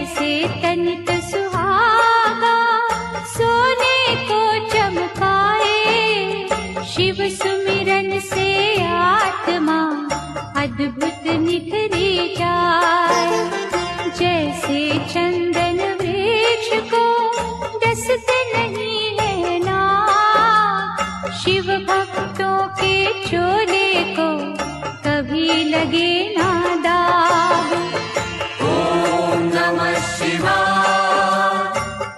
जैसे तनिक सुहागा सोने को चमकाए, शिव सुमिरन से आत्मा अद्भुत निखरी जाए। जैसे चंदन वृक्ष को डसते नहीं है ना, शिव भक्तों के चोले को कभी लगे ना दाग। ओम नमः शिवाय,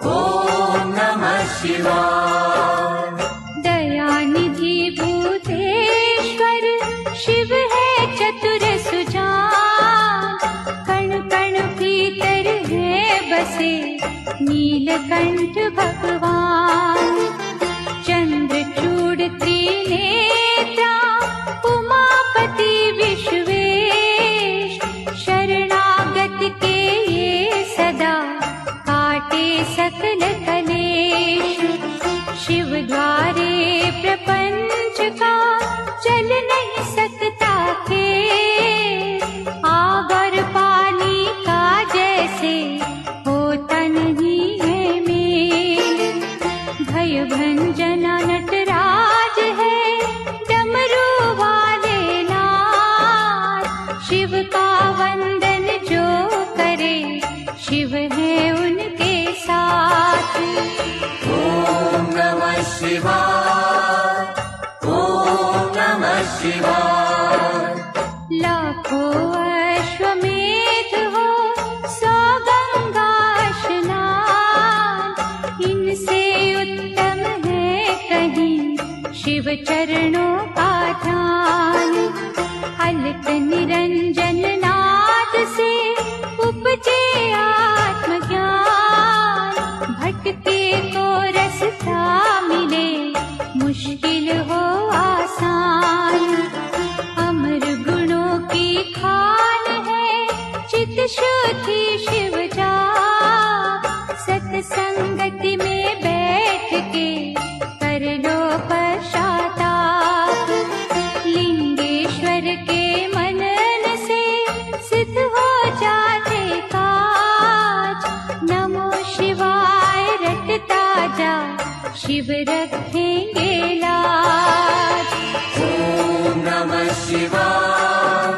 ओम नमः शिवाय। दयानिधि भूतेश्वर शिव है चतुर सुजान, कण कण भीतर है बसे नीलकंठ भगवान। चंद्रचूड़ त्रिनेत्रा उमापति विश्वेश, शरणागत के ये सदा काटे सकल कलेश। शिव द्वारे प्रपंच का चल नहीं सकता खेल, आग और पानी का जैसे होता नहीं है मेल। भय भंजना नटराज है डमरू वाले नाथ, शिव का वंदन जो करे शिव है उनके साथ। ओम नमः शिवाय, ओम नमः शिवाय। लाखों अश्वमेध हो 100 गंगा स्नान, इनसे उत्तम है कहीं शिव चरणों का ध्यान। अलक निरंजन नाद से उपजे आत्मज्ञान, भटके को रास्ता मिले मुश्किल हो आसान। अमर गुणों की खान है चित शुद्धि शिव जा, सत्संगति में बैठ के कर लो पश्चाताप। लिंगेश्वर के मनन से सिद्ध हो जाते काज, नमो शिवाय रटता जा शिव रखेंगे लाज। ओम नमः शिवाय,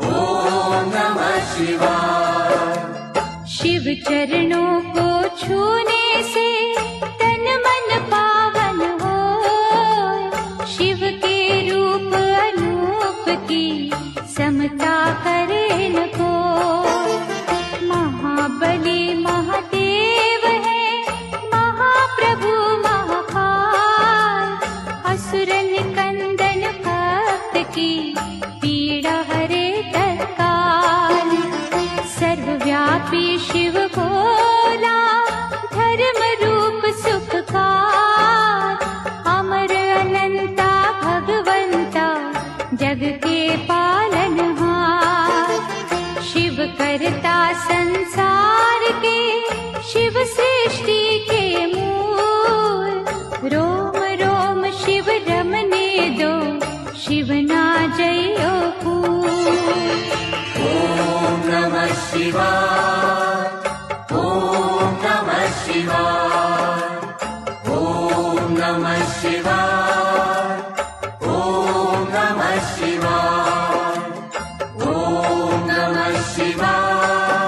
ओम नमः शिवाय। शिव चरणों को छूने से तन मन पावन हो, शिव के रूप अनूप की समता करे न कोई। महाबली महादेव है महाप्रभु महाकाल, असुर निकंदन भक्त की पीड़ा हरे तत्काल। सर्वव्यापी शिव भोला धर्म रूप सुखकार, अमर अनंता भगवंता जग के पालनहार। शिव करता संसार के शिव सृष्टि के मूल, रोम रोम शिव रमने दो शिव ना जयो फूल। ओम नमः शिवाय, ओम नमः शिवाय। ओम नमः शिवाय, ओम नमः शिवाय। ओम नमः शिवाय,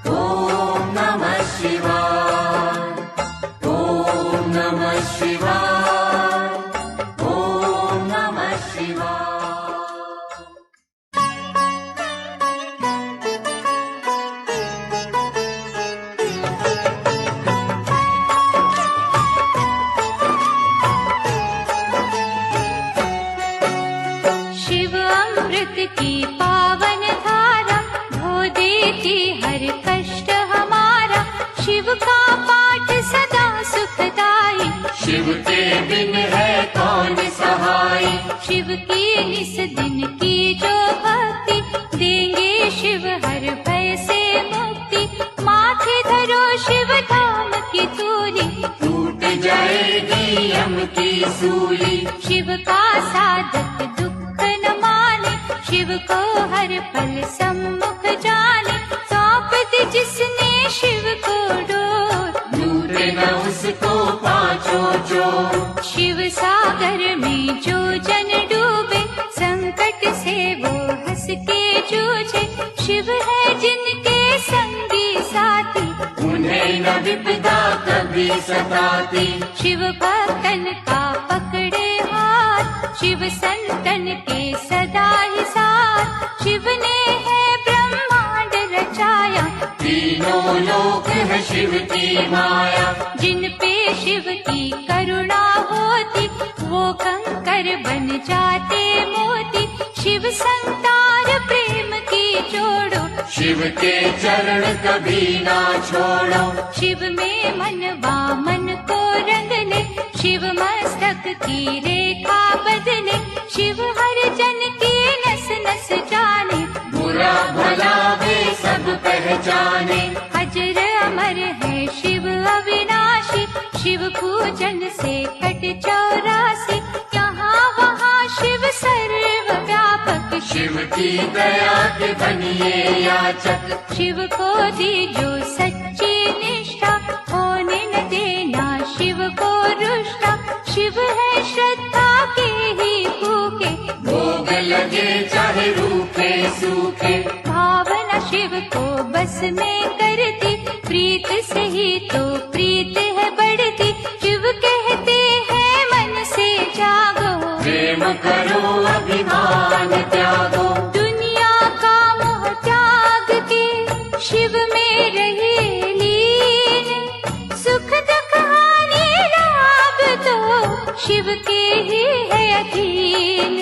ओम नमः शिवाय। ओम नमः शिवाय, ओम नमः शिवाय। शिव अमृत की पावन धारा धो देती हर कष्ट हमारा, शिव का पाठ सदा सुखदाई, शिव के बिन है कौन सहाय। शिव की निस दिन की जो भक्ति, देंगे शिव हर भय से मुक्ति। माथे धरो शिव धाम की तूली, टूट जाएगी यम की सूली। शिव का साधक दुख न माने, शिव को हर पल सम्मुख जाने। सौंप दी जिसने जूझे, शिव है जिनके संगी साथी, उन्हें न विपदा कभी सताती। शिव भक्तन का पकड़े हाथ, शिव संतन के सदा ही साथ। शिव ने है ब्रह्मांड रचाया, तीनों लोक है शिव की माया। जिन पे शिव की करुणा होती, वो कंकर बन जाते मोती। शिव संतान प्रेम की जोड़ो, शिव के चरण कभी ना छोड़ो। शिव में मनवा मन को रंग ले, शिव मस्तक की रेखा बदले। शिव हर जन की नस नस जाने, बुरा भला वे सब पहचाने। अजर अमर है शिव अविनाशी, शिव पूजन से कट 84। यहाँ वहाँ शिव सर्वव्यापक, शिव की दया के बनिए याचक। शिव को दी जो सच्ची निष्ठा, होने न देना शिव को रुष्टा। शिव है श्रद्धा के ही भूखे, भोग लगे चाहे रूखे सूखे। भावना शिव को बस में करती, प्रीत से ही तो प्रीत है बढ़ती। शिव कहते हैं मन से जागो, प्रेम करो अभिमान त्यागो। दुनिया का मोह त्याग के शिव में रहे लीन। सुख दुख हानि लाभ तो शिव के ही है अधीन।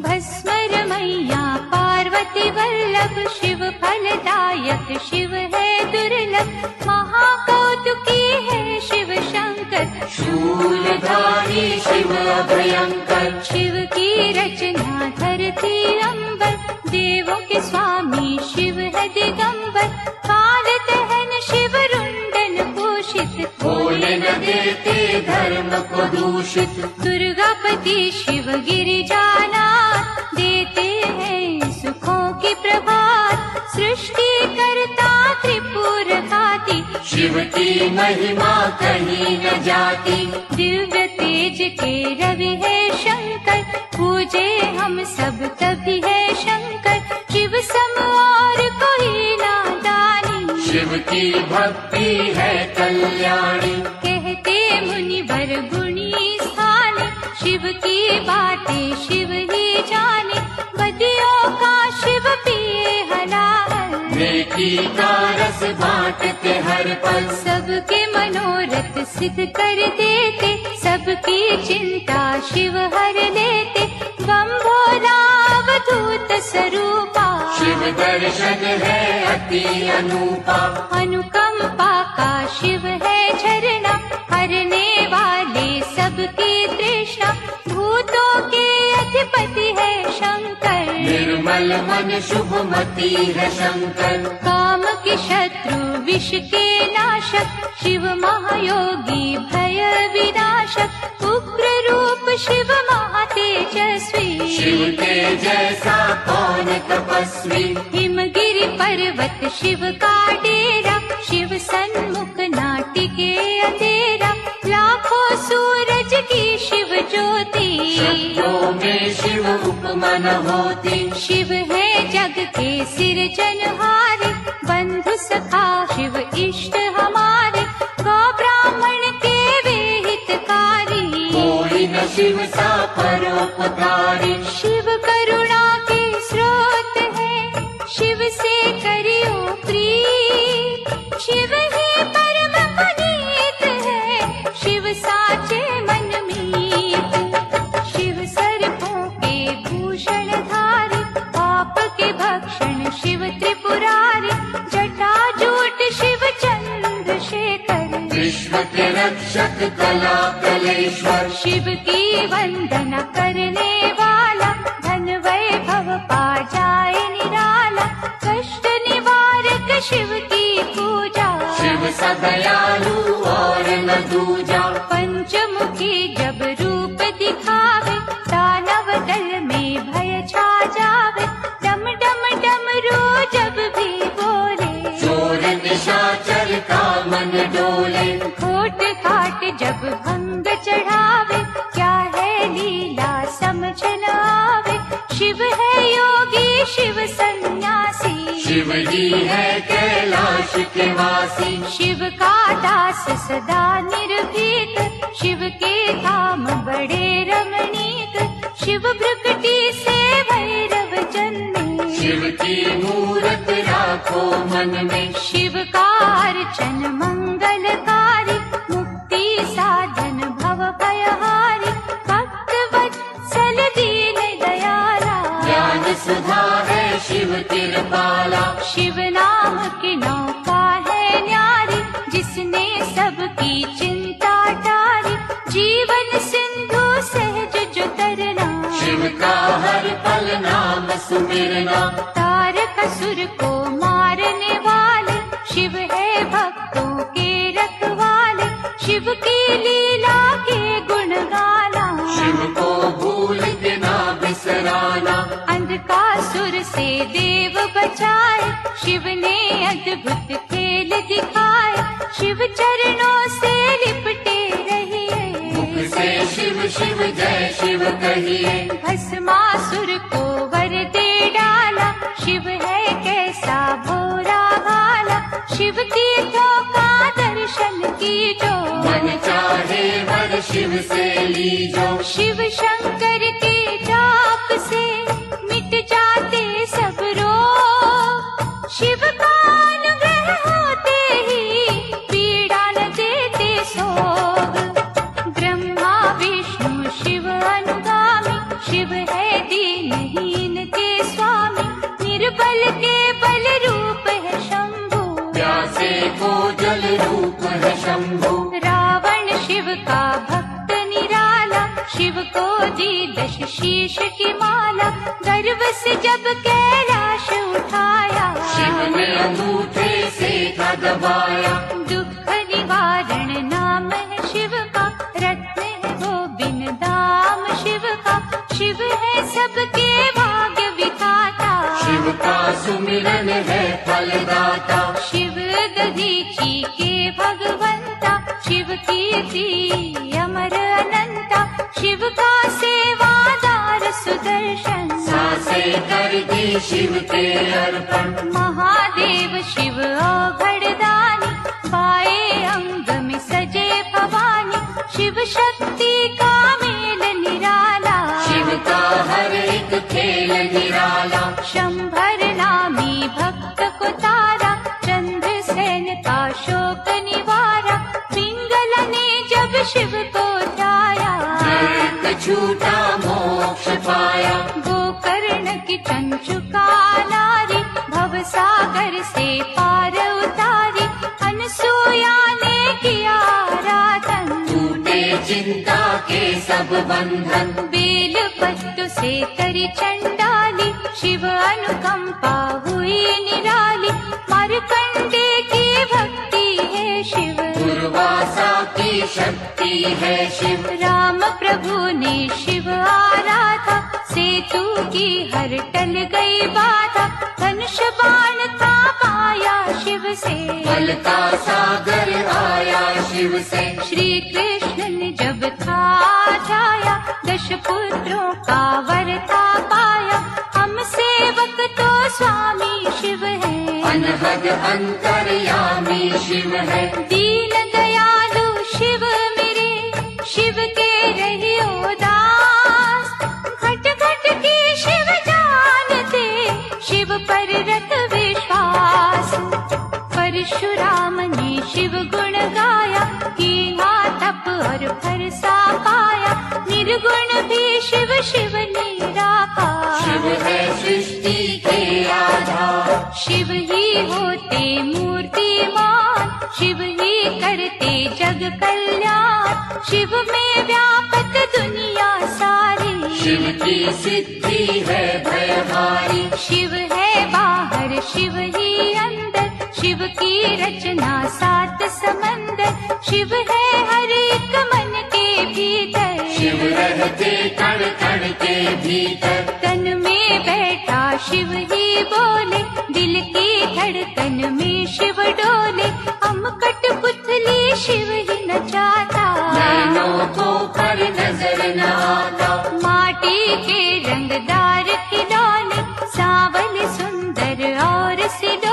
भस्मर मैया पार्वती वल्लभ, शिव फलदायक शिव है दुर्लभ। महाकौतुकी है शिव शंकर, शूलधारी शिव अभयंकर। शिव की रचना धरती अंबर, देवों के स्वामी शिव है दिगंबर। काल दहन शिव रुंडन भूषित, होने न देते धर्म को दूषित। दुर्गापति शिव गिरिजानाथ, देते हैं सुखों की प्रभात। सृष्टि करता त्रिपुर घाती, शिव की महिमा कहीं न जाती। दिव्य तेज के रवि है शंकर, पूजे हम सब तभी है शंकर। शिव सम और कोई नादानी, शिव की भक्ति है कल्याणी। कहते मुनिवर गुणी स्थानी, शिव की बातें शिव ही जाने। बदियों का शिव पिए हलाहल, नेकी का रस बांटते हर पल। सबके मनोरथ सिद्ध कर देते, सबकी चिंता शिव हर लेते। बम भोला अवधूत स्वरूपा, शिव दर्शन है अति अनूपा। अनुकंपा का शिव है झरना, हरने वाले सबकी तृष्णा। भूतों के अधिपति है शंकर, निर्मल मन शुभमती है शंकर। काम के शत्रु विष के नाशक, शिव महायोगी भय विनाशक। उग्र रूप शिव महातेजस्वी, शिव के जैसा कौन तपस्वी। हिमगिरि पर्वत शिव का डेरा, शिव सन्मुख नाटिके अंधेरा। लाखों सूरज की शिव ज्योति, शक्तियों में शिव उपमा न होती। शिव है जग के सिरजनहारे, बंधु सखा शिव इष्ट हमारे। गौ ब्राह्मण के वे हितकारी, कोई न शिव सा परोपकारी। शिव करुणा के स्रोत है, शिव से करियो प्रीत। शिव ही परम पुनीत है, शिव साचे मन मीत। शिव सर्पों के भूषण धारी, पाप के भक्षण शिव त्रिपुरारी। जटाजूट शिव चंद्रशेखर, विश्व के रक्षक कला कलेश्वर। शिव की वंदना करने वाला, धन वैभव पा जाए निराला। कष्ट निवारक शिव की पूजा, शिव सदयालु और न दूजा। पंचमुखी जब रूप दिखावे, दानव दल में भय छा जावे। डम डम डमरू जब भी बोले, चोर निशाचर का मन डोले। घोट घाट जब भंग चढ़ावे, क्या है लीला समझ न आवे। शिव है योगी शिव संग शिव ही है कैलाश के वासी। शिव का दास सदा निर्भीक, शिव के धाम बड़े रमणीक। शिव भृकुटी से भैरव जन्मे, शिव की मूरत राखो मन में। शिव का अर्चन मंगलकारी, मुक्ति साधन भव भयहारी। भक्त वत्सल दीन दयाला, ज्ञान सुधा है शिव कृपाला। शिव नाम की नौका है न्यारी, जिसने सबकी चिंता टारी। जीवन सिंधु सहज जो तरना, शिव का हर पल नाम सुमिरना। तारक असुर को मारने वाले, शिव है भक्तों के रखवाले। शिव की लीला के गुण गाना, शिव को भूल के ना बिसराना। अंधकासुर से देव बचाए, शिव ने अद्भुत खेल दिखाए। शिव चरणों से लिपटे रहिए, मुख से शिव शिव जय शिव कहिए। भस्मासुर को वर दे डाला, शिव है कैसा भोरा भाला। शिव तीर्थों का दर्शन कीजो, मन चाहे वर शिव से लीजो। शिव शंकर के जाप से मिट जाते सब रोग। शिव का अनुग्रह होते ही पीड़ा न देते सोग। ब्रह्मा विष्णु शिव अनुगामी, शिव है दीनहीन के स्वामी। निर्बल के बल रूप है शंभु, प्यासे को जल रूप है शंभु। रावण शिव का भक्त निराला, शिव को दी 10 शीश की माला। गर्व से जब कैलाश उठाया, शिव ने अंगूठे से था दबाया। दुख निवारण नाम है शिव का, रत्न है गोविंद दाम शिव का। शिव है सबके भाग्य विधाता, शिव का सुमिरन है फलदाता। शिव दधीची के भगवंता, शिव कीर्ति अमर अनंता। शिव का सेवादार सुदर्शन, सांसे कर दी शिव के अर्पण। महादेव शिव औघड़दानी, बाएं अंग में सजे भवानी। शिव शक्ति का मेल निराला, शिव का हर एक खेल निराला। शंभर नामी भक्त को तारा, चंद्रसेन का शोक निवारा। पिंगला ने जब शिव को ध्याया, एक छूटा मोक्ष पाया। गोकर्ण की चंचुका नारी, भवसागर से पार उतारी। अनसुया ने किया आराधन, टूटे चिंता के सब बंधन। बेल पत्तों से करी चंडाली, शिव अनुकंपा हुई निराली। मार्कंडे की भक्ति है शिव, दुर्वासा की शक्ति है शिव। राम प्रभु ने शिव आराधा, सेतु की हर टल गई बाधा। धनुष बाण था पाया शिव से, बल का सागर आया शिव से। श्री कृष्ण ने जब था जाया, 10 पुत्रों का वर था पाया। हम सेवक तो स्वामी शिव है, अनहद अंतर्यामी शिव है। दीन दयालु शिव मेरे, शिव के रहियो दास। घट घट की शिव जानते, शिव पर रख विश्वास। परशुराम ने शिव गुण गाया, किया तप और फरसा पाया। निर्गुण भी शिव शिव ने राखा, शिव है सृष्टि के आधार। शिव ही होते मूर्तिमान, शिव ही करते जग कल्याण। शिव में व्यापक दुनिया सारी, शिव की सिद्धि है भयहारी। शिव है बाहर शिव ही अंदर, शिव की रचना 7 समंदर। शिव है हर एक मन के भीतर, शिव रहते कण कण के भीतर। तन में बैठा शिव ही बोले, दिल की धड़कन में शिव डोले। हम कठपुतली शिव ही नचाता, नैनों को पर नजर न आता। माटी के रंगदार खिलौने, सांवल सुंदर और सिल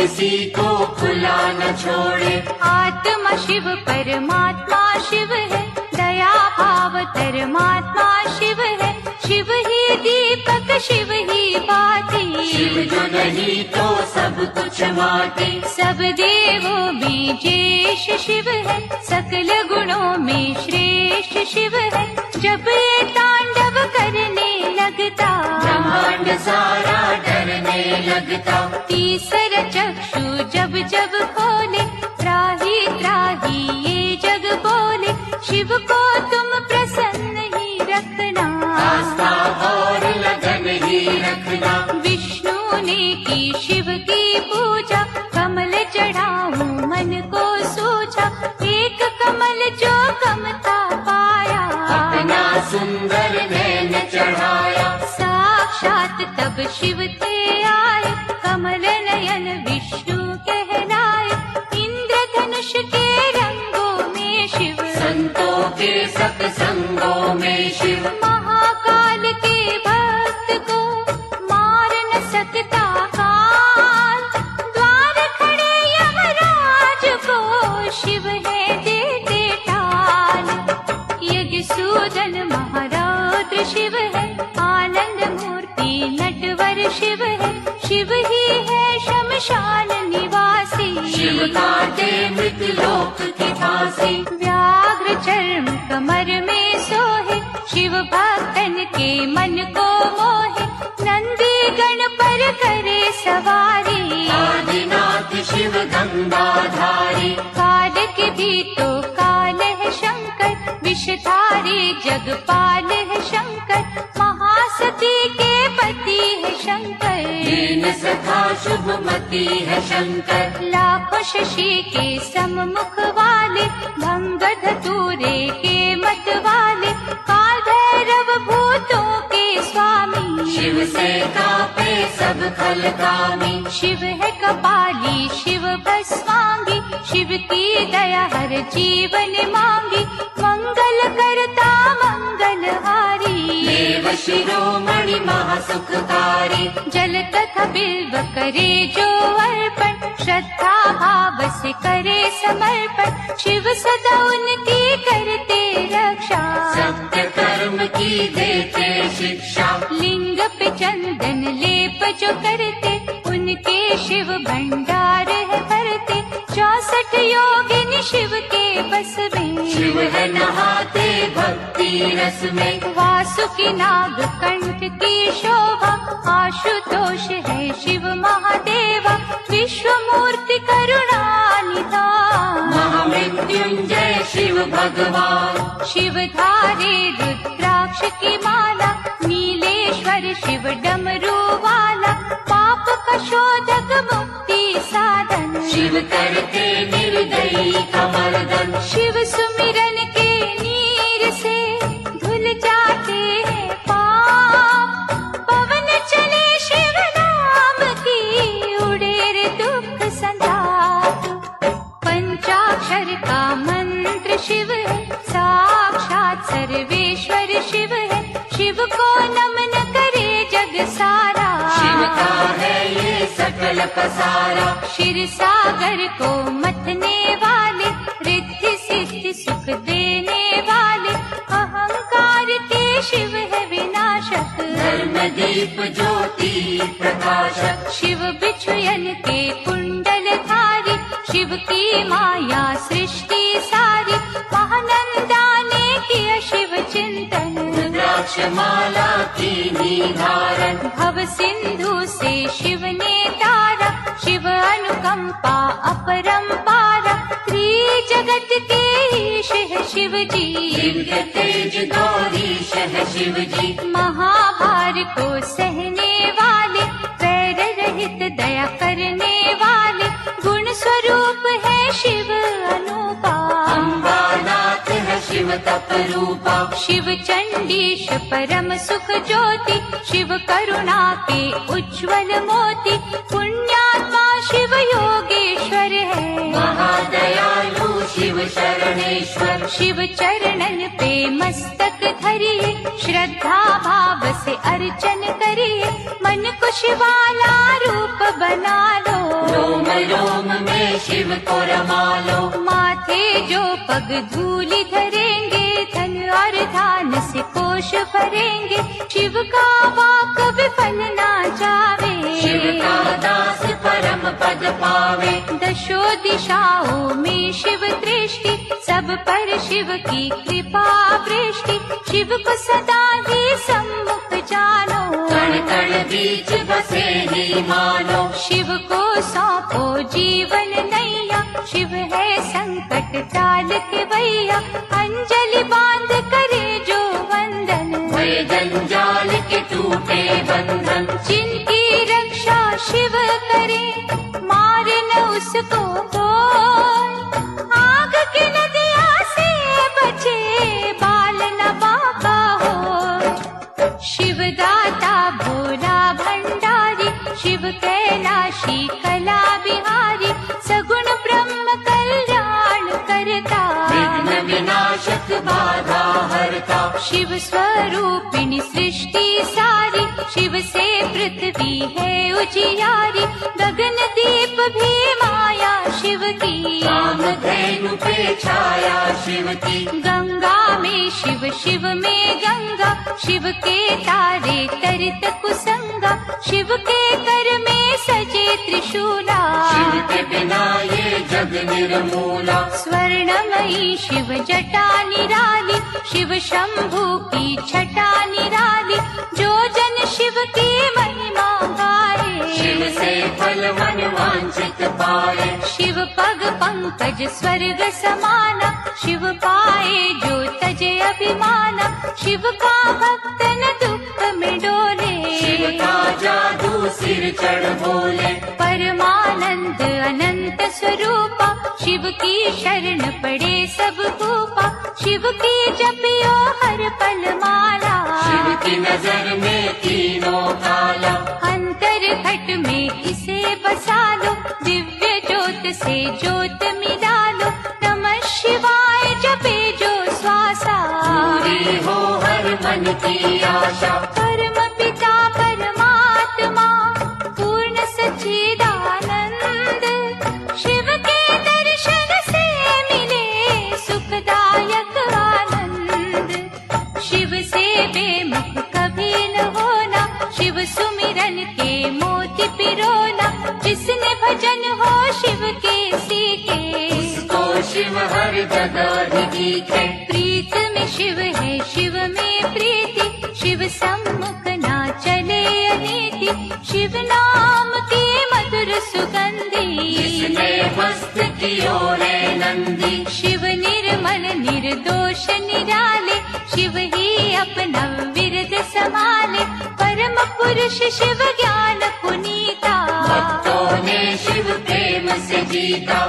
किसी को खुला न छोड़े। आत्मा शिव परमात्मा शिव है, दया भाव परमात्मा शिव है। शिव ही दीपक शिव ही बाती, शिव जो नहीं तो सब कुछ माटी। सब देवों में ज्येष्ठ शिव है, सकल गुणों में श्रेष्ठ शिव है। जब ये तांडव करने लगता, ब्रह्मांड सारा डरने लगता। तीसरा चक्षु जब जब खोले, त्राही त्राही ये जग बोले। शिव को तुम प्रसन्न ही रखना, आस्था और लगन ही रखना। विष्णु ने की शिव की पूजा, कमल चढ़ाऊं मन को सोचा। एक कमल जो कमता पाया, अपना सुंदर नैन चढ़ाया। साक्षात तब शिव थे आए, कमल नयन विष्णु कहलाए। इंद्रधनुष के रंगों में शिव, संतों के सत्संगों में शिव। महाकाल के भक्त को मार न सकता काल, द्वार खड़े यमराज को शिव है देते टाल। यज्ञ सूदन महारौद्र शिव है, आनंद मूर्ति नटवर शिव है। शिव ही है शमशान निवासी, शिव काटे मृतलोक की फांसी। व्याघ्र चर्म कमर में सोहे, शिव भक्तन के मन को मोहे। नंदी गण पर करे सवारी, आदिनाथ शिव गंगाधारी। काल के भी तो काल है शंकर, विषधारी जगपाल है शंकर। महासती के पति है शंकर, दीन सखा शुभमती है शंकर। लाखों शशि के सम्मुख वाले, भंग धतूरे के मत वाले। काल भैरव भूतों के स्वामी, शिव से कापे सब खलकामी। शिव है कपाली शिव भस्मांगी, शिव की दया हर जीवन मांगी। मंगल करता मंगलहारी, देव शिरोमणि महासुखकारी। जल तथा बिल्व करे जो अर्पण, श्रद्धा भाव से करे समर्पण। शिव सदा उनकी करते रक्षा, सत्य कर्म की देते शिक्षा। लिंग पे चंदन लेप जो करते, उनके शिव भंडार है भरते। 64 योगिनी शिव के बस में, शिव है नहाते भक्ति रस में। वासुकी नाग कंठ की शोभा, आशुतोष है शिव महादेवा। विश्व मूर्ति करुणा निधान, महामृत्युंजय शिव भगवान। शिव धारे रुद्राक्ष की माला, नीलेश्वर शिव डमरू वाला। पाप का शोधक मुक्ति साधन, शिव करते निर्दयी का मर्दन। शिव सुमिरन के नीर से धुल जाते हैं पाप। पवन चले शिव नाम की, उड़े रे दुख संताप। पंचाक्षर का मंत्र शिव है, साक्षात सर्वेश्वर शिव है। शिव को नमन करे जग सारा, शिव का है ये सकल पसारा। क्षीर सागर को मथने वाले, रिद्धि सिद्धि सुख देने वाले। अहंकार के शिव है विनाशक, धर्म दीप ज्योति प्रकाशक। शिव बिछुयन के कुंडल धारी, शिव की माया सृष्टि सारी। महानंदा ने किया शिव चिंतन, रुद्राक्ष माला की निधारण। भव सिंधु से शिव ने तारा, शिव अनुकंपा अपरंपारा। त्रिजगत के ईश है शिव जी, दिव्य तेज गौरीश है शिव जी। महाभार को सहने वाले, पैर रहित दया करने वाले। गुण स्वरूप है शिव अनुपा, अम्बानाथ है शिव तप रूपा। शिव चंडीश परम सुख ज्योति, शिव करुणा के उज्ज्वल मोती। पुण्यात्मा शिव योगेश्वर है, महादयालु शिव शरणेश्वर। शिव चरणन पे मस्तक धरिए, श्रद्धा भाव से अर्चन करिए। मन को शिवाला रूप बना लो, रोम रोम में शिव को रमा लो। माथे जो पग धूलि धरेंगे, धन और धान से कोश भरेंगे। शिव का वाक विफल ना जावे, शिव का दास परम पद पावे। दशो दिशाओं में शिव दृष्टि, सब पर शिव की कृपा वृष्टि। शिव को सदा ही सम्मुख जानो, कण कण बीच बसे ही मानो। शिव को सौंपो जीवन नैया, शिव है संकट टाल के भैया। अंजलि बांध करे जो वंदन, वे जंजाल के टूटे बंधन। जिनकी रक्षा शिव करे, मारे न उसको कोई। आग की नदिया से बचे, बाल न बाका हो। शिव दाता भोला भंडारी, शिव कैलाशी कला बिहारी। सगुण ब्रह्म कल्याण करता, विघ्न विनाशक बाधा हरता। शिव स्वरूपिणी सृष्टि सारी, शिव से पृथ्वी है उजियारी। गगन दीप भी माया शिव की, कामधेनु पे छाया शिव की। गंगा में शिव, शिव में गंगा। शिव के तारे तरित कुसंगा, शिव के कर में सजे त्रिशूला। शिव के बिना ये जग निर्मूला। स्वर्णमयी शिव जटा निराली, शिव शंभु की छटा निराली। जो जन शिव की महिमा गाए, शिव से फल मन वांछित पाए। शिव पग पंकज स्वर्ग समाना, शिव पाए जो तजे अभिमाना। शिव का भक्त न दुख में डोले, शिव का जादू सिर चढ़ बोले। परमानंद अनंत स्वरूपा, शिव की शरण पड़े सब भूपा। शिव की जपियो हर पल माला, शिव की नजर में तीनों काला। अंतर घट में इसे बसा लो, दिव्य ज्योत से ज्योत मिला लो। नमः शिवाय जपे जो श्वासा, पूरी हो हर मन की आशा। परम पिता परमात्मा पूर्ण सच्चिदानंद। शिव के दर्शन से मिले सुखदायक आनंद। शिव से बेमुख कभी न होना, शिव सुमिरन के मोती पिरोना। जिसने भजन हो शिव के सीखे, उसको शिव हर जगह ही दिखे। प्रीत में शिव है शिव में प्रीति, शिव सम्मुख ना चले अनीति। शिव नाम की मधुर सुगंधी, जिसने मस्त कियो रे नंदी। शिव निर्मल निर्दोष निराले, शिव ही अपना विरद संभाले। परम पुरुष शिव ज्ञान पुनीता, भक्तों ने शिव प्रेम से जीता।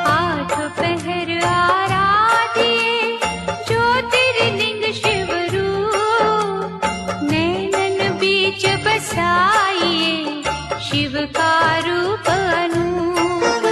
आठ पहर आराधिए ज्योतिर्लिंग शिव रूप। नैनन बीच बसाइए शिव का रूप अनूप।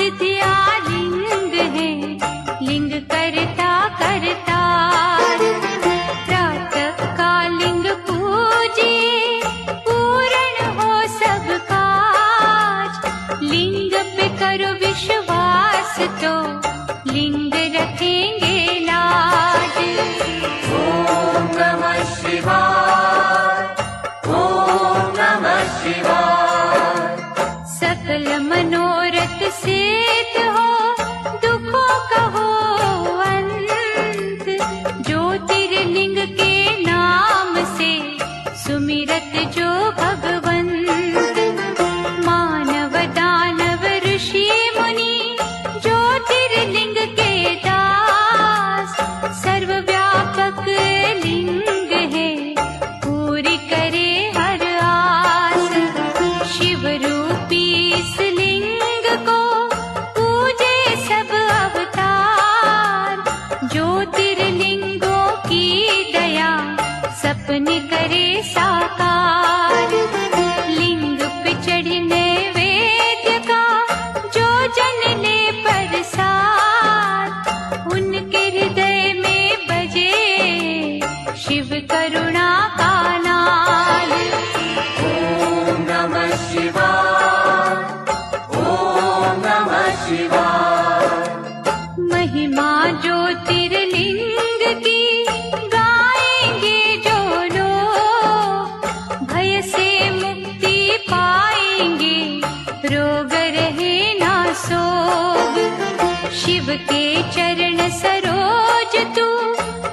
सिद्धिया लिंग है, लिंग करता करतार। प्रातः का लिंग पूजिए, पूर्ण हो सब काज। लिंग पे करो विश्वास तो लिंग रखेंगे लाज। ओम नमः शिवाय, ओम नमः शिवाय। सकल मनोरथ सिद्ध हो, दुखों का हो अंत। ज्योतिर्लिंग के नाम से सुमिरत जो भगवंत। मानव दानव ऋषि मुनि ज्योतिर्लिंग के दास। सर्वव्यापक लिंग है, पूरी करे हर आस। शिव रूपी इस लिंग को पूजे सब अवतार। ज्योतिर्लिंगों की दया सपने करे साकार। लिंग पे चढ़ी नैवेद्य का जो जन ले प्रसाद। उनके हृदय में बजे शिव करुणा का नाद। ओम नमः शिवाय, ओम नमः शिवाय। महिमा ज्योतिर्लिंग की गाएंगे जो लोग, भय से मुक्ति पाएंगे, रोग रहे ना सोग। शिव के चरण सरोज तू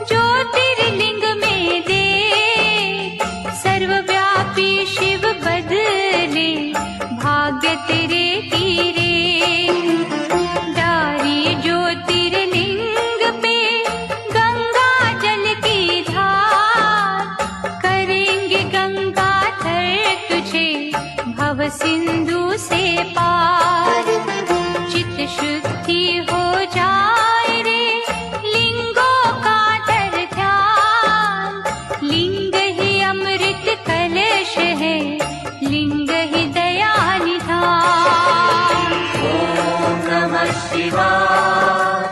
ज्योतिर्लिंग में दे। सर्वव्यापी शिव बदले भाग्य तेरे तीरे। डारी ज्योतिर्लिंग पे गंगा जल की धार। करेंगे गंगा थर तुझे भव सिंधु से पार। चित शुद्धि हो जाए रे लिंगों का धर ध्यान। लिंग ही अमृत कलश है, लिंग ही दया निधान। ओम नमः शिवाय,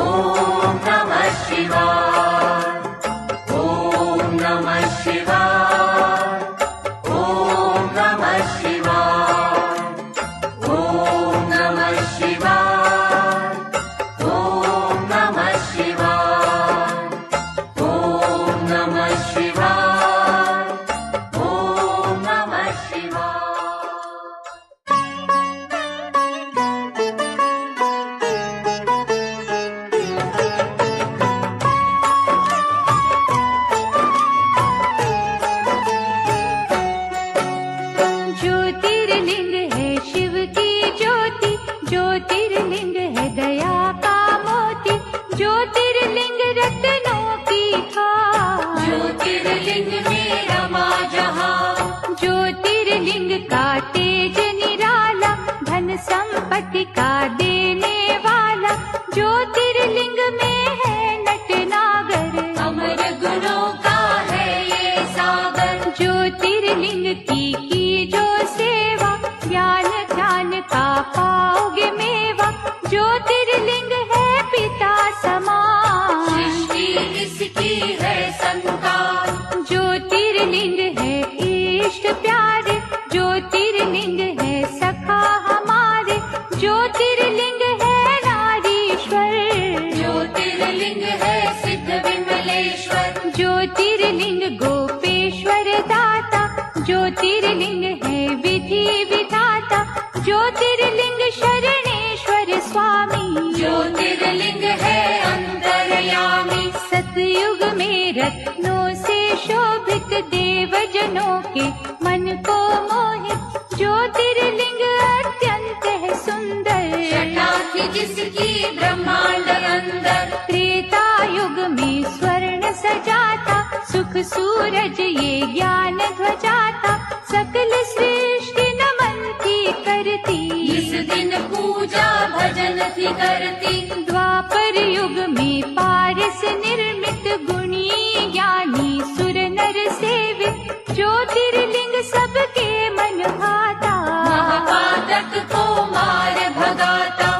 ओम नमः शिवाय। ओम नमः शिवाय, ओम नमः शिवाय। ओम नमः शिवाय, ओम नमः शिवाय। ओम नमः शिवाय, ओम नमः शिवाय। ज्योतिर्लिंग है शिव की ज्योति, ज्योतिर्लिंग है दया का मोती। ज्योतिर्लिंग रत्नों की खान, ज्योतिर्लिंग में रमा जहां। ज्योतिर्लिंग का तेज निराला, धन संपत्ति का देने वाला। ज्योतिर्लिंग में है नटनागर, अमर गुणों का है ये सागर। ज्योतिर्लिंग की जो सेवा, ज्ञान ध्यान का पाओगे मेवा। ज्योतिर्लिंग है पिता समान, सृष्टि इसकी है संतान। ज्योतिर्लिंग है इष्ट प्यारे। ज्योतिर्लिंग है सखा हमारे। ज्योतिर्लिंग है नारीश्वर, ज्योतिर्लिंग है सिद्ध विमलेश्वर। ज्योतिर्लिंग गोपेश्वर दाता। ज्योतिर्लिंग है विधि विधाता। ज्योतिर्लिंग शरणेश्वर स्वामी। ज्योतिर्लिंग है अंतर्यामी। सतयुग में रत्नों से शोभित, देवजनों के मन को मोहित। ज्योतिर्लिंग अत्यंत है सुंदर, छटा थी जिसकी ब्रह्मांड अंदर। त्रेता युग में स्वर्ण सजाता, सुख सूरज ये ज्ञान ध्वजाता। सकल सृष्टि नमन थी करती, इस दिन पूजा भजन थी करती। द्वापर युग में पारस निर्मित, गुणी ज्ञानी सुर नर सेवित। ज्योतिर्लिंग सबके मन भाता, महापातक को मार भगाता।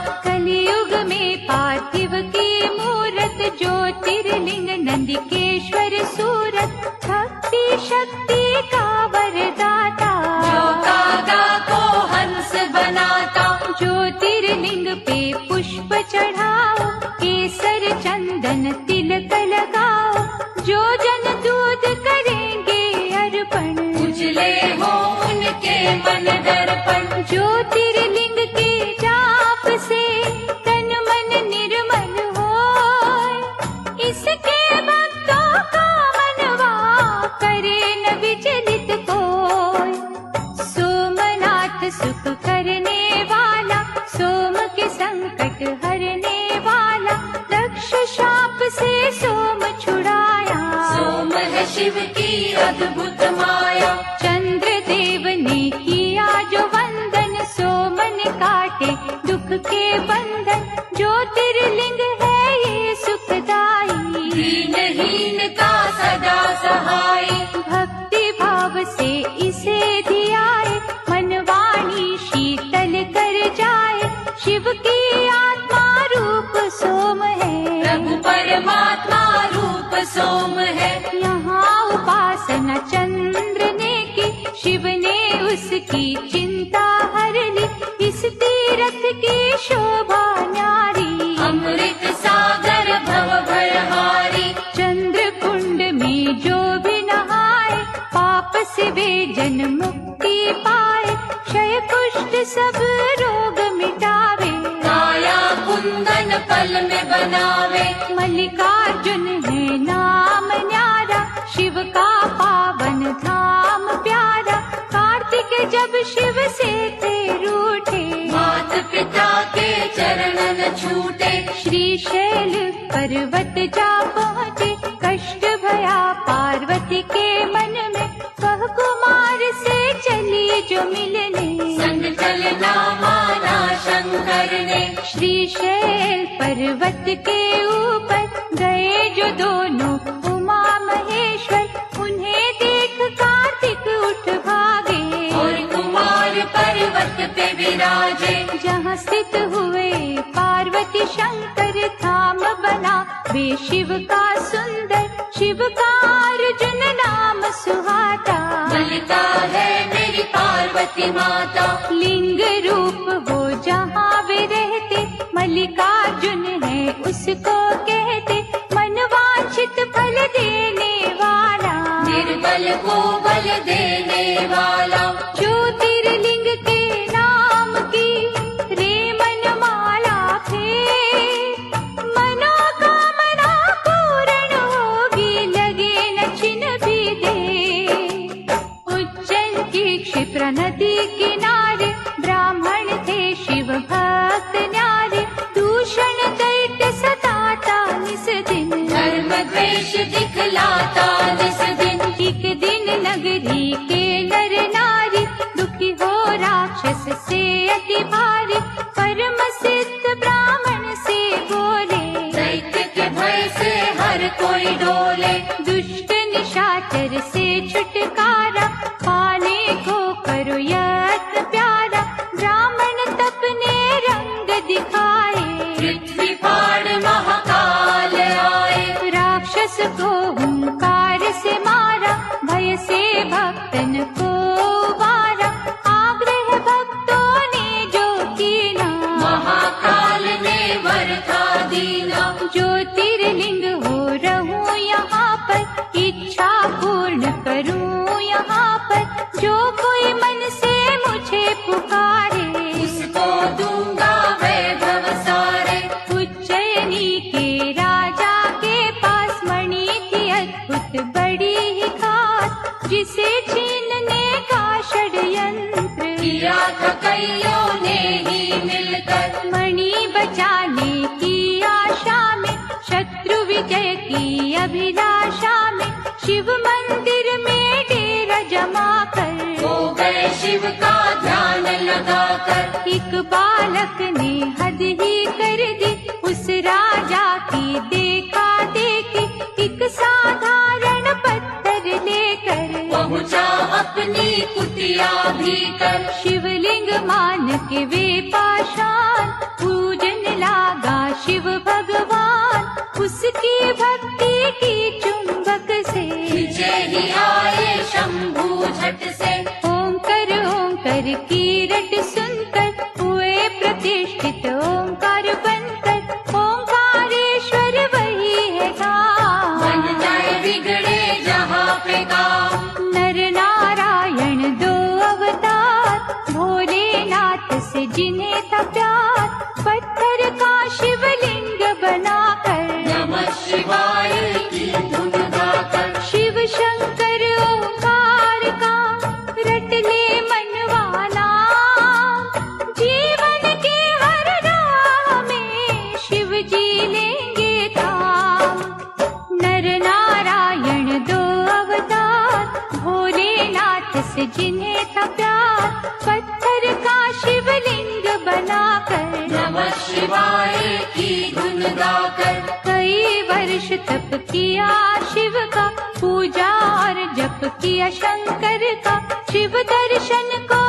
ज्योतिर्लिंग पे पुष्प चढ़ाओ, केसर चंदन तिलक लगाओ, जो जन दूध करेंगे अर्पण, उजले हो उनके मन दर्पण। ज्योतिर्लिंग के जाप से तन मन निर्मल होय, इसके भक्तों का मनवा करे न विचलित कोय। सोमनाथ सुख करने वाला, सोम के संकट हरने वाला, दक्ष शाप से सोम छुड़ाया। सोम है शिव की अद्भुत माया, चंद्र देव ने किया जो वंदन, सोमन काटे दुख के बंधन, ज्योतिर्लिंग है ये सुखदाई, दीनहीन का सदा सहाय। भक्ति भाव से इसे धियाए, मन वाणी शीतल कर जाए, शिव की आत्मा रूप सोम है, प्रभु परमात्मा रूप सोम है। यहाँ उपासना चंद्र ने की, शिव ने उसकी चिंता हर ली, इस तीरथ की शोभा न्यारी, अमृत सागर भव भयहारी। चंद्र कुंड में जो भी नहाए, पाप से वे जन मुक्ति पाए, क्षय कुष्ठ सब रोग मिटावे, काया कुंदन पल में बनावे। मल्लिकार्जुन है नाम न्यारा, शिव का पावन धाम प्यारा, कार्तिक जब शिव से थे रूठे, मात पिता के चरणन छूटे, श्रीशैल पर्वत जा पहुँचे, कष्ट भया पार्वती के मन में, वह कुमार से चली जो मिलने, संग चलना माना शंकर ने। श्रीशैल पर्वत के ऊपर गए जो दोनों उमा महेश्वर, उन्हें देख कार्तिक उठ भागे, और कुमार पर्वत पे विराजे। जहाँ स्थित हुए पार्वती शंकर, धाम बना वे शिव का सुंदर, शिव का अर्जुन नाम सुहाता, मलिका है मेरी पार्वती माता। लिंग रूप हो जहाँ वे रहते, मल्लिकार्जुन है उसको कहते, मनवांछित फल देने वाला, निर्बल को बल देने वाला। ज्योतिर्लिंग के नाम की रे मनमाला फेर, मनोकामना पूर्ण होगी, लगे न चिन्ह भी दे। उज्जैन की क्षिप्रा नदी किनारे, ब्राह्मण थे शिव भक्त न्यारे, दूषण दैत्य सताता निस दिन, धर्म द्वेष दिखलाता निस दिन। एक दिन नगरी के नर नारी, दुखी हो राक्षस से अति भारी, परम सिद्ध ब्राह्मण से बोले, दैत्य के भय से हर कोई डोले। दुष्ट निशाचर से छुटकारा, पाने को करो यत्न प्यारा, ब्राह्मण तपने रंग दिखाए, पृथ्वी फाड़ महाकाल आए। राक्षस को हुंकार से मारा, भय से भक्तन को वारा, आग्रह भक्तों ने जो कीना, महाकाल ने वर था दीना। ज्योतिर्लिंग हो रहूं यहाँ पर, इच्छा पूर्ण करूं यहाँ पर, जो कोई मन से मुझे पुकारे, उसको दूंगा वैभव सारे। उज्जैनी के राजा के पास मणि थी अद्भुत बड़ी ही खास, जिसे छीनने का षड्यंत्र किया था कईयों ने ही मिलकर, मणि बचाने की आशा में, शत्रु विजय की अभिलाषा में, शिव मंदिर में डेरा जमा कर, हो गए शिव का ध्यान लगाकर। एक बालक ने हद ही कर दी, उस राजा की देखा देखी, एक साधारण पत्थर लेकर पहुँचा अपनी कुटिया भीतर। शिवलिंग मान के वे पाषाण, पूजन लागा शिव भगवान, उसकी भक्ति की चुंबक से नीचे ही आए शंभू झट से। ओंकर ओंकर की रट सुनकर हुए से जिन्हें था प्यार, पत्थर का शिवलिंग बनाकर नमः शिवाय की धुन गाकर शिव शंकर ओंकार का रट ले मनवाना। जीवन के हर राह में शिव जी लेंगे थाम। नर नारायण दो अवतार, भोलेनाथ से जिन्हें था प्यार, पत्थर का शिवलिंग बनाकर नमः शिवाय की धुन गाकर कई वर्ष तप किया शिव का, पूजा और जप किया शंकर का। शिव दर्शन को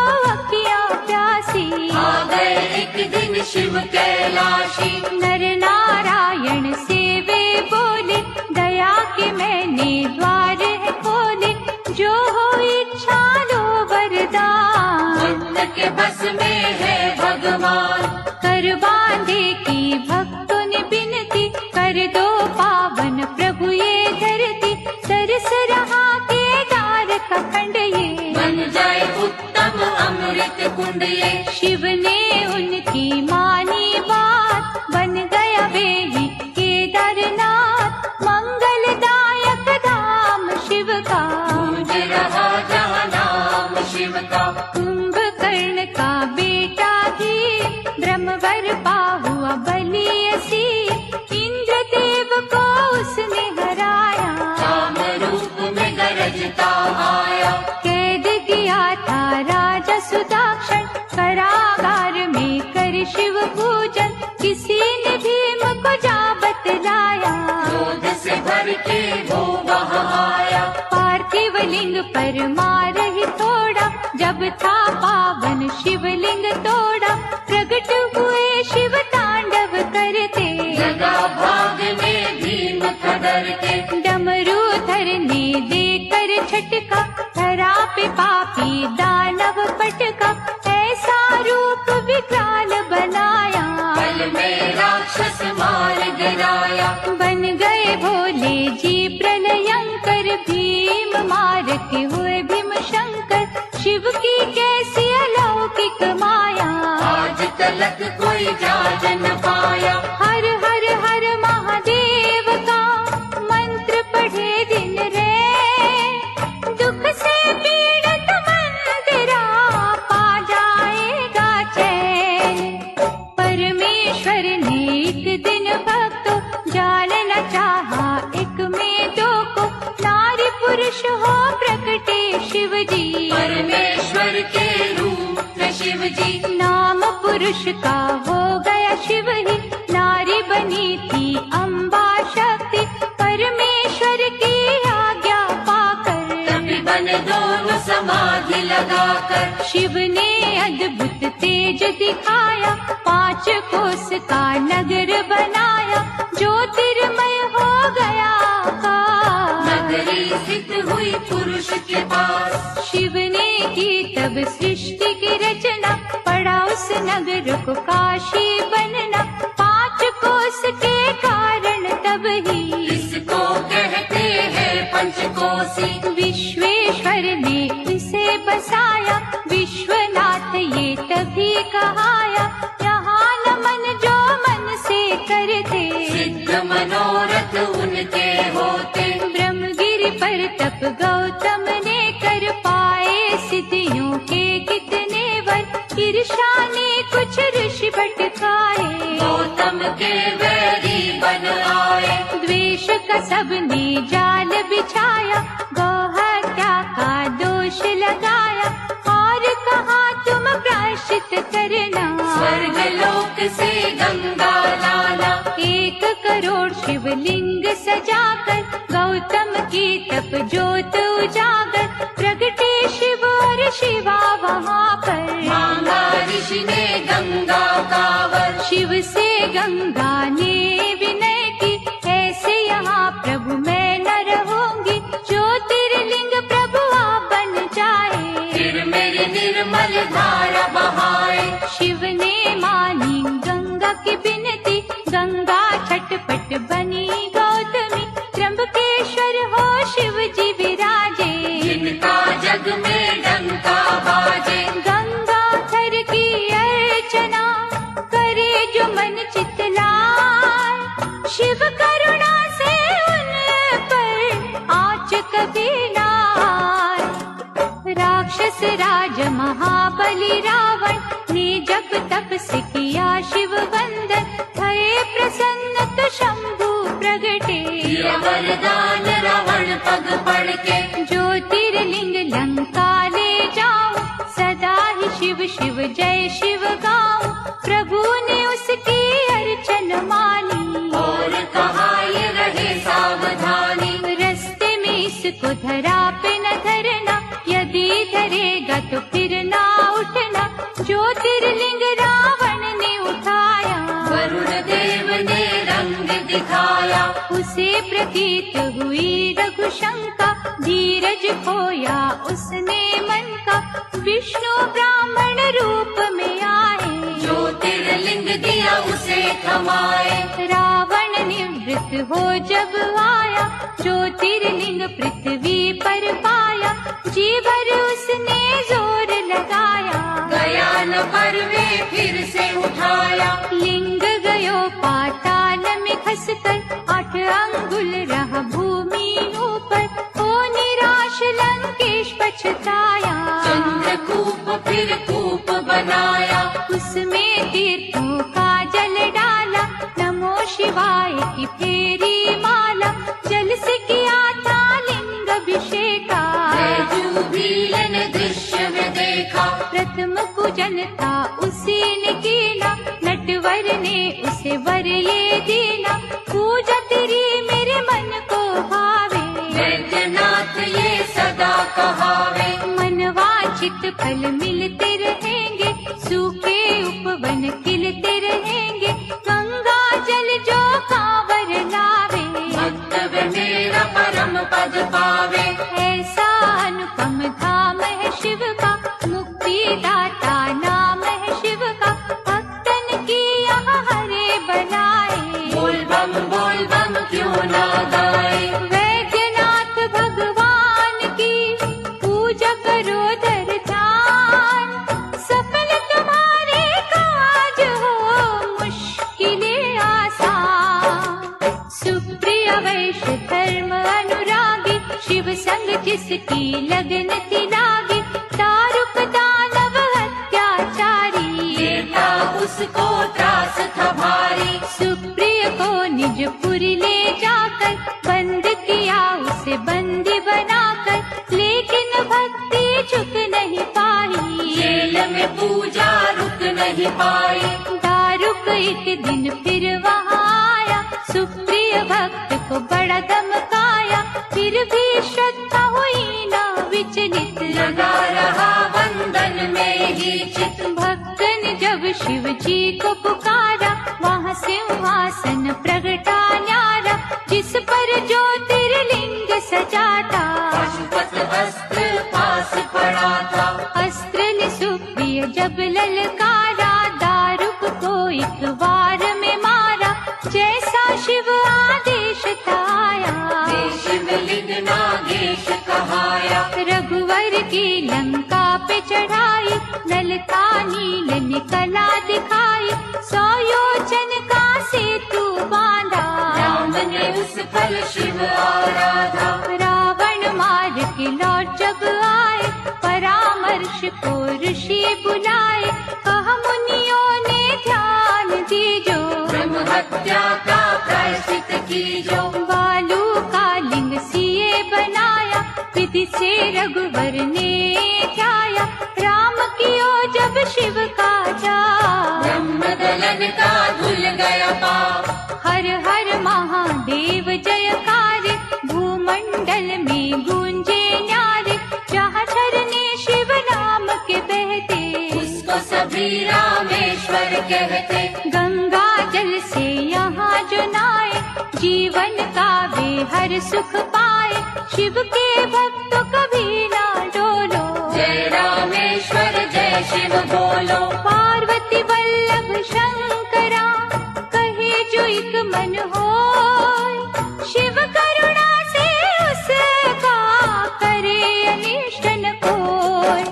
किया प्यासी, आ गए एक दिन शिव कैलाशी। नर नारायण से वे बोले, दया के मैंने द्वार है खोले। जो हो इच्छा लो वरदान, भक्त के बस में है भगवान। कर बांधे की भक्तों ने बिनती, कर दो पावन प्रभु ये धरती। तरस रहा केदार का खंड ये, बन जाए उत्तम अमृत कुंड ये। शिव ने उनकी मानी बात, बन गया वे ही केदारनाथ। मंगलदायक धाम शिव का, गूंज रहा जहाँ नाम शिव का। कुंभकर्ण का बेटा ही ब्रह्मवर हुआ बलियसी। इंद्रदेव को उसने हराया, काम रूप में गरजता आया। कैद किया था राजा सुदाक्षण, कारागार में कर शिव पूजन। किसी ने भीम को जा बतलाया, क्रोध से भर के वो वहाँ आया। पार्थिव लिंग पर मार ही थोड़ा, जब था पावन शिवलिंग तोड़ा। प्रकट हुए शिव तांडव करते, लगा भाग में भीम खदर के। डमरू धरने देकर छटका, धरा पे पापी दानव पटका। ऐसा रूप विकराल बनाया, पल में राक्षस मार गिराया। बन गए भोले जी प्रलयंकर। भीम मार के हुए भीम शंकर, शिव की कैसी अलौकिक माया। आज तलक कोई जान न पाया। हर हर हर महादेव का मंत्र पढ़े दिन रे, दुख से पीड़ित मन तेरा पा जाएगा चैन। परमेश्वर ने एक दिन भक्तों जानना चाहा, एक में दो को नारी पुरुष हो प्रकटे शिव जी। परमेश्वर के रूप में शिव जी, नाम पुरुष का हो गया शिव ही, नारी बनी थी अम्बा शक्ति। परमेश्वर की आज्ञा पाकर तभी बने दोनों समाधि लगाकर। शिव ने अद्भुत तेज दिखाया, 5 कोस का नगर बनाया। ज्योतिर्मय हो गया आकाश, नगरी स्थित हुई पुरुष के पास। शिव ने की तब सृष्टि की रचना, पड़ा उस नगर को काशी बनना। 5 कोस के कारण तब ही इसको कहते हैं पंचकोसी। विश्वेश्वर ने इसे बसाया, विश्वनाथ ये तभी कहाया। यहाँ नमन जो मन से करते, सिद्ध मनोरथ उनके होते। ब्रह्मगिरि पर तप गौतम ने कर पाए, सिद्धियों के कितने वर। ईर्ष्या ने कुछ ऋषि भटकाए, गौतम के वैरी बन आए। द्वेष का सबने जाल बिछाया, गौ हत्या का दोष लगाया। और कहा तुम प्रायश्चित करना, स्वर्ग लोक से गंगा लाना। 1 करोड़ शिवलिंग सजाकर, गौतम की तप ज्योत उजागर। प्रगटे शिव और शिवा वहाँ पर, मांगा ऋषि ने गंगा कावर। शिव से गंगा ने विनय की, ऐसे यहाँ प्रभु मैं न रहूंगी। ज्योतिर्लिंग प्रभु आप बन जाए, फिर मेरी निर्मल धारा बहाए। शिव ने मानी गंगा की बिनती, गंगा छटपट बनी गौतमी। त्र्यंबकेश्वर हो शिव जी विराजे, जिनका जग में डंका बाजे। गंगाधर की अर्ज महाबली रावण ने जब तप से किया शिव वंदन, भये प्रसन्न तो शंभु प्रगटे। दिया वरदान रावण पग पड़ के, ज्योतिर्लिंग लंका ले जाऊं, सदा ही शिव शिव जय शिव गाऊं। प्रभु ने उसकी अर्चन मानी, और कहा ये रहे सावधानी। रस्ते में इसको धरा पे न धरना, यदि धरेगा तो फिर ना उठना। ज्योतिर्लिंग रावण ने उठाया, वरुण देव ने रंग दिखाया। उसे प्रतीत हुई रघुशंका, धीरज खोया उसने मन का। विष्णु ब्राह्मण रूप में आए, ज्योतिर्लिंग दिया उसे थमाए। रावण निवृत्त हो जब आया, ज्योतिर्लिंग पृथ्वी पर पाया। जी भर उसने जोर लगाया, गया न पर वे फिर से उठाया। लिंग गयो पाताल में खसकर, 8 अंगुल रहा भूमि ऊपर। ओ निराश लंकेश पछताया, चंद्रकूप फिर कूप बनाया। उसमें तीर्थों का जल डाला, नमो शिवाय की फेरी माला। जल से किया था लिंग अभिषेका, जूबीलन दृश्य में देखा। प्रथम पूजन था उसी ने कीना, नटवर ने उसे वर ये दीना। पूजा तेरी मेरे मन को भावे, वैद्यनाथ ये सदा कहावे। मनवांछित फल मिलते रहेंगे, सूखे उपवन खिलते रहेंगे। गंगा जल जो कांवर लावे, भक्त मेरा परम पद पावे। ऐसा अनुपम धाम है शिव का, मुक्ति दाता नाम है शिव का। भक्तन की यहाँ हरे बनाए, बोल बम क्यों ना गाए। वैद्यनाथ भगवान की पूजा करो धर ध्यान। सफल तुम्हारे काज हो, मुश्किलें आसान। सुप्रिय वैश्य धर्म अनुरागी, शिव संग जिसकी लगन थी लागी। दारुक दानव अत्याचारी, देता उसको त्रास था भारी। सुप्रिय को निज पुरी ले जाकर, बंद किया उसे बंदी बनाकर। लेकिन भक्ति झुक नहीं पाई, जेल में पूजा रुक नहीं पाई। दारुक एक दिन फिर वहाँ आया, सुप्रिय भक्त को बड़ा धमकाया। फिर भी श्रद्धा हुई ना विचलित, लगा रहा वंदन में ही चित। भक्त ने जब शिव जी को पुकारा, वहाँ सिंहासन प्रगटा न्यारा। जिस पर ज्योतिर्लिंग सजा था, पशुपत अस्त्र पास पड़ा था। अस्त्र ने सुप्रिय जब ललकारा, दारुक को एक बार में मारा। जैसा शिव आदेश था आया, शिवलिंग नागेश कहाया। रघुवर की लंका पे चढ़ाई, ललका नील निकला दिखाई। 100 योजन का सेतु बांधा, राम ने उस पल शिव आराधा। रावण मार के लौट जब आए, परामर्श को ऋषि बुलाए। कहा मुनियों ने ध्यान दीजो, ब्रह्म हत्या का प्रायश्चित कीजो। बालू का लिंग सिए बनाया, विधि से रघुवर ने ध्याया। राम कियो जब शिव का जा, ब्रह्म दलन का धुल गया पाप। हर हर महादेव जयकारे, भूमंडल में गूंजे न्यारे। जहाँ झरने शिव नाम के बहते, उसको सभी रामेश्वर कहते। गंगा जल से यहाँ जो नाए, जीवन का वे हर सुख पाए। शिव के भक्त कभी ना डोलो, जय रामेश्वर जय शिव बोलो। पार्वती वल्लभ शंकरा, कहे जो एक मन होय। शिव करुणा से उसका करे अनिष्ट न कोय।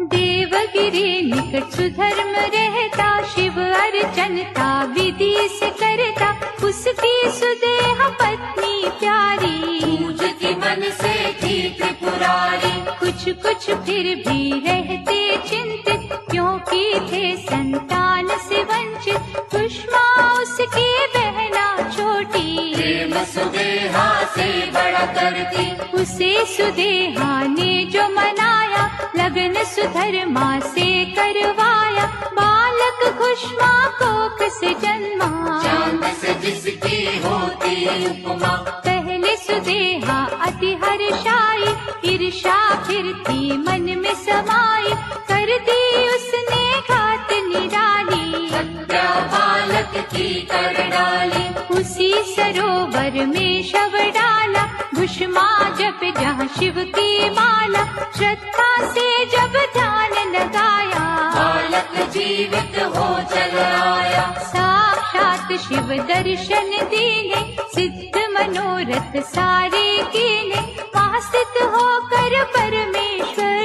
देवगिरी निकट सुधर्म रहता, शिव अर्चनता विधि से करता। उसकी सुदेह पत्नी प्यारी, पूजती मन से थी त्रिपुरारी। कुछ कुछ फिर भी रहते चिंतित, क्योंकि थे संतान से वंचित। कुष्मा उसकी बहना छोटी, प्रेम सुदेहा से बड़ा करती। उसे सुदेहा ने जो मनाया, लगन सुधर्मा से करवाया। बालक कुष्मा कोख से जन्मा, चांद से जिसकी होती उपमा। पहले सुदेहा अति हर्षाई, ईर्षा फिर थी मन में समाई। कर दी उसने घात निराली, हत्या बालक की कर डाली। उसी सरोवर में शव डाला। भुष्मा जप जहाँ शिव की माला, श्रद्धा से जब ध्यान लगाया। बालक जीवित हो चल आया। साक्षात शिव दर्शन दीने, सिद्ध मनोरथ सारे कीने। वहाँ स्थित होकर परमेश्वर,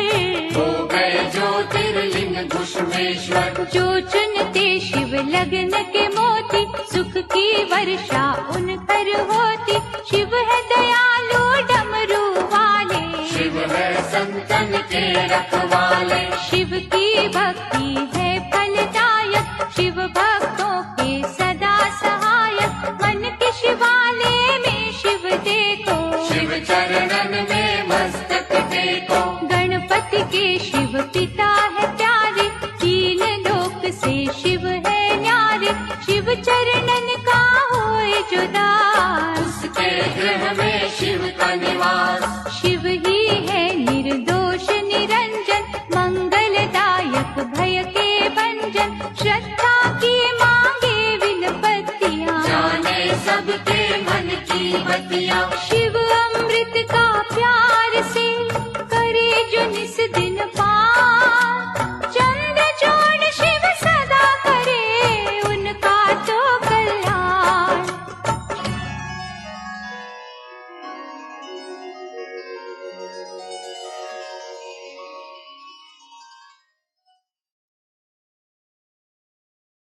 हो गए ज्योतिर्लिंग घुष्मेश्वर। जो चुनते शिव लगन के मोती, सुख की वर्षा उन पर होती। शिव है दयालु डमरू वाले, शिव है संतन के रखवाले। शिव की भक्ति है फलदायक, शिव भक्तों के सदा सहायक। मन के शिवालय में शिव देखो, शिव चरणन में मस्तक टेको। गणपति के शिव पिता है प्यारे, तीन लोक से शिव है न्यारे। शिव चरणन का होए जो दास, उसके गृह में शिव का निवास। शिव ही है निर्दोष निरंजन, मंगलदायक भय के भंजन। श्रद्धा की मांगे विनपत्तियाँ, जाने सबके मन की बतिया।